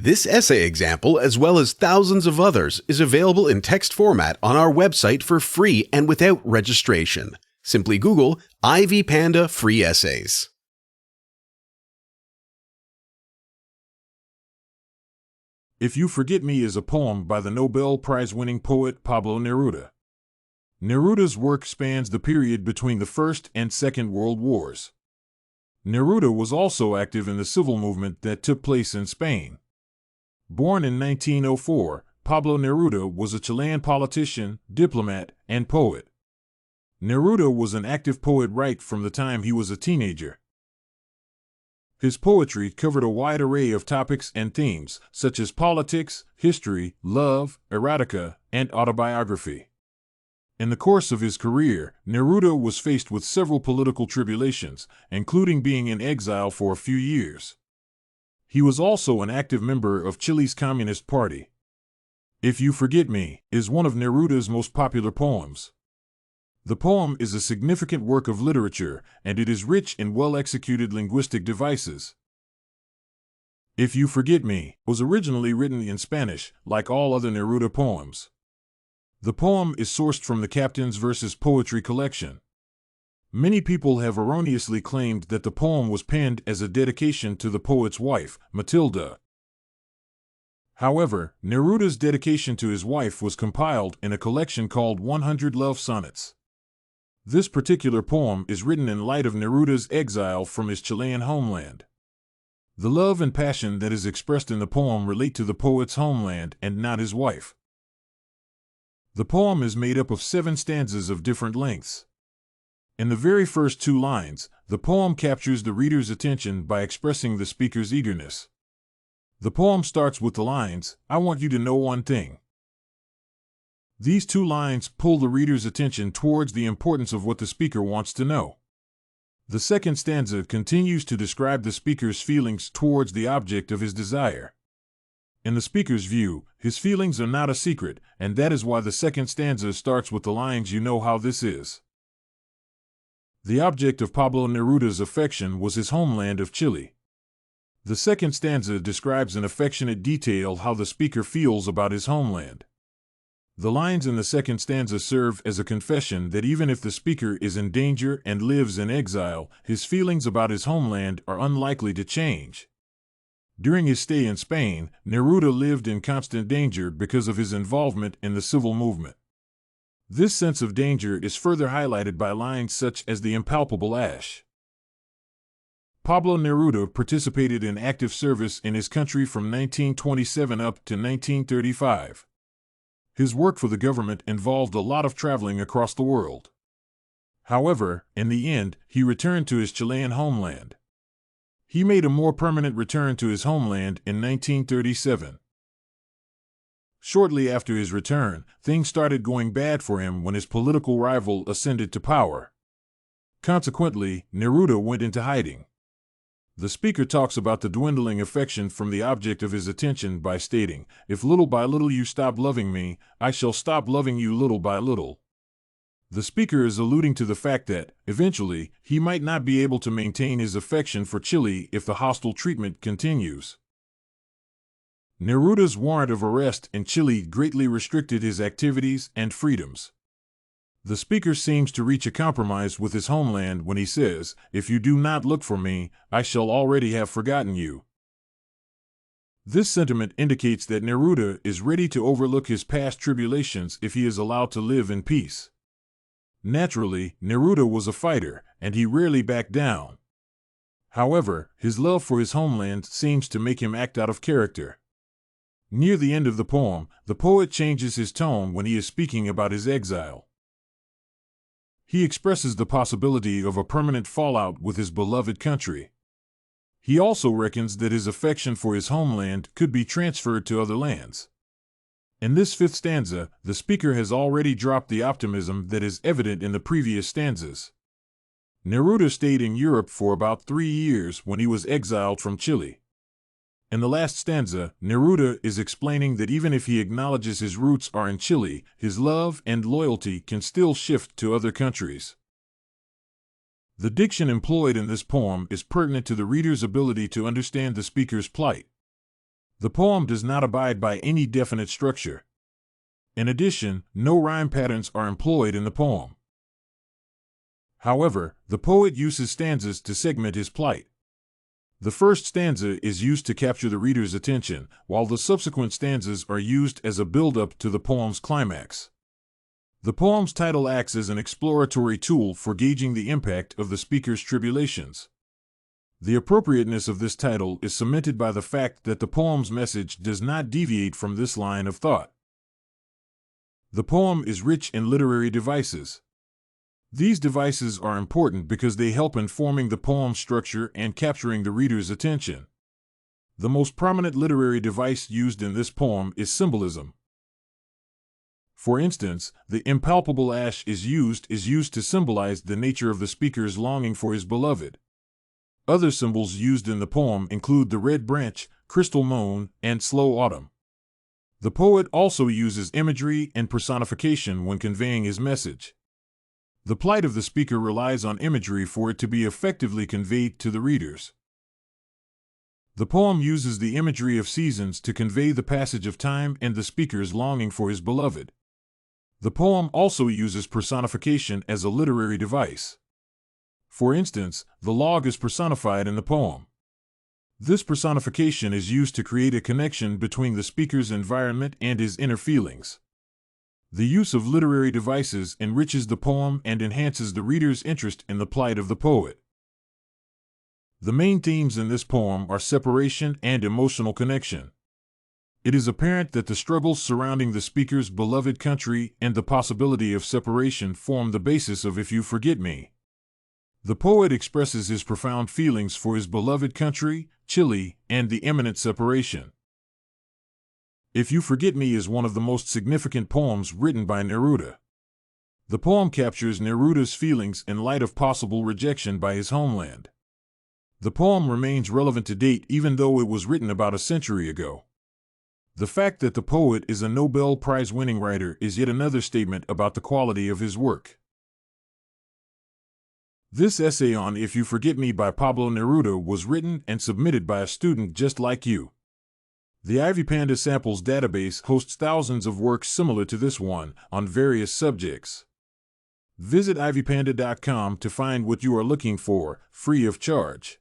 This essay example, as well as thousands of others, is available in text format on our website for free and without registration. Simply Google Ivy Panda Free Essays. If You Forget Me is a poem by the Nobel Prize-winning poet Pablo Neruda. Neruda's work spans the period between the First and Second World Wars. Neruda was also active in the civil movement that took place in Spain. Born in 1904, Pablo Neruda was a Chilean politician, diplomat, and poet. Neruda was an active poet right from the time he was a teenager. His poetry covered a wide array of topics and themes, such as politics, history, love, erotica, and autobiography. In the course of his career, Neruda was faced with several political tribulations, including being in exile for a few years. He was also an active member of Chile's Communist Party. If You Forget Me is one of Neruda's most popular poems. The poem is a significant work of literature, and it is rich in well-executed linguistic devices. If You Forget Me was originally written in Spanish, like all other Neruda poems. The poem is sourced from the Captain's Verses poetry collection. Many people have erroneously claimed that the poem was penned as a dedication to the poet's wife, Matilda. However, Neruda's dedication to his wife was compiled in a collection called 100 Love Sonnets. This particular poem is written in light of Neruda's exile from his Chilean homeland. The love and passion that is expressed in the poem relate to the poet's homeland and not his wife. The poem is made up of 7 stanzas of different lengths. In the very first 2 lines, the poem captures the reader's attention by expressing the speaker's eagerness. The poem starts with the lines, "I want you to know one thing." These 2 lines pull the reader's attention towards the importance of what the speaker wants to know. The second stanza continues to describe the speaker's feelings towards the object of his desire. In the speaker's view, his feelings are not a secret, and that is why the second stanza starts with the lines, "You know how this is." The object of Pablo Neruda's affection was his homeland of Chile. The second stanza describes in affectionate detail how the speaker feels about his homeland. The lines in the second stanza serve as a confession that even if the speaker is in danger and lives in exile, his feelings about his homeland are unlikely to change. During his stay in Spain, Neruda lived in constant danger because of his involvement in the civil movement. This sense of danger is further highlighted by lines such as the impalpable ash. Pablo Neruda participated in active service in his country from 1927 up to 1935. His work for the government involved a lot of traveling across the world. However, in the end, he returned to his Chilean homeland. He made a more permanent return to his homeland in 1937. Shortly after his return, things started going bad for him when his political rival ascended to power. Consequently, Neruda went into hiding. The speaker talks about the dwindling affection from the object of his attention by stating, "If little by little you stop loving me, I shall stop loving you little by little." The speaker is alluding to the fact that, eventually, he might not be able to maintain his affection for Chile if the hostile treatment continues. Neruda's warrant of arrest in Chile greatly restricted his activities and freedoms. The speaker seems to reach a compromise with his homeland when he says, "If you do not look for me, I shall already have forgotten you." This sentiment indicates that Neruda is ready to overlook his past tribulations if he is allowed to live in peace. Naturally, Neruda was a fighter, and he rarely backed down. However, his love for his homeland seems to make him act out of character. Near the end of the poem, the poet changes his tone when he is speaking about his exile. He expresses the possibility of a permanent fallout with his beloved country. He also reckons that his affection for his homeland could be transferred to other lands. In this 5th stanza, the speaker has already dropped the optimism that is evident in the previous stanzas. Neruda stayed in Europe for about 3 years when he was exiled from Chile. In the last stanza, Neruda is explaining that even if he acknowledges his roots are in Chile, his love and loyalty can still shift to other countries. The diction employed in this poem is pertinent to the reader's ability to understand the speaker's plight. The poem does not abide by any definite structure. In addition, no rhyme patterns are employed in the poem. However, the poet uses stanzas to segment his plight. The first stanza is used to capture the reader's attention, while the subsequent stanzas are used as a build-up to the poem's climax. The poem's title acts as an exploratory tool for gauging the impact of the speaker's tribulations. The appropriateness of this title is cemented by the fact that the poem's message does not deviate from this line of thought. The poem is rich in literary devices. These devices are important because they help in forming the poem's structure and capturing the reader's attention. The most prominent literary device used in this poem is symbolism. For instance, the impalpable ash is used to symbolize the nature of the speaker's longing for his beloved. Other symbols used in the poem include the red branch, crystal moon, and slow autumn. The poet also uses imagery and personification when conveying his message. The plight of the speaker relies on imagery for it to be effectively conveyed to the readers. The poem uses the imagery of seasons to convey the passage of time and the speaker's longing for his beloved. The poem also uses personification as a literary device. For instance, the log is personified in the poem. This personification is used to create a connection between the speaker's environment and his inner feelings. The use of literary devices enriches the poem and enhances the reader's interest in the plight of the poet. The main themes in this poem are separation and emotional connection. It is apparent that the struggles surrounding the speaker's beloved country and the possibility of separation form the basis of If You Forget Me. The poet expresses his profound feelings for his beloved country, Chile, and the imminent separation. If You Forget Me is one of the most significant poems written by Neruda. The poem captures Neruda's feelings in light of possible rejection by his homeland. The poem remains relevant to date even though it was written about a century ago. The fact that the poet is a Nobel Prize winning writer is yet another statement about the quality of his work. This essay on If You Forget Me by Pablo Neruda was written and submitted by a student just like you. The Ivy Panda Samples database hosts thousands of works similar to this one on various subjects. Visit ivypanda.com to find what you are looking for, free of charge.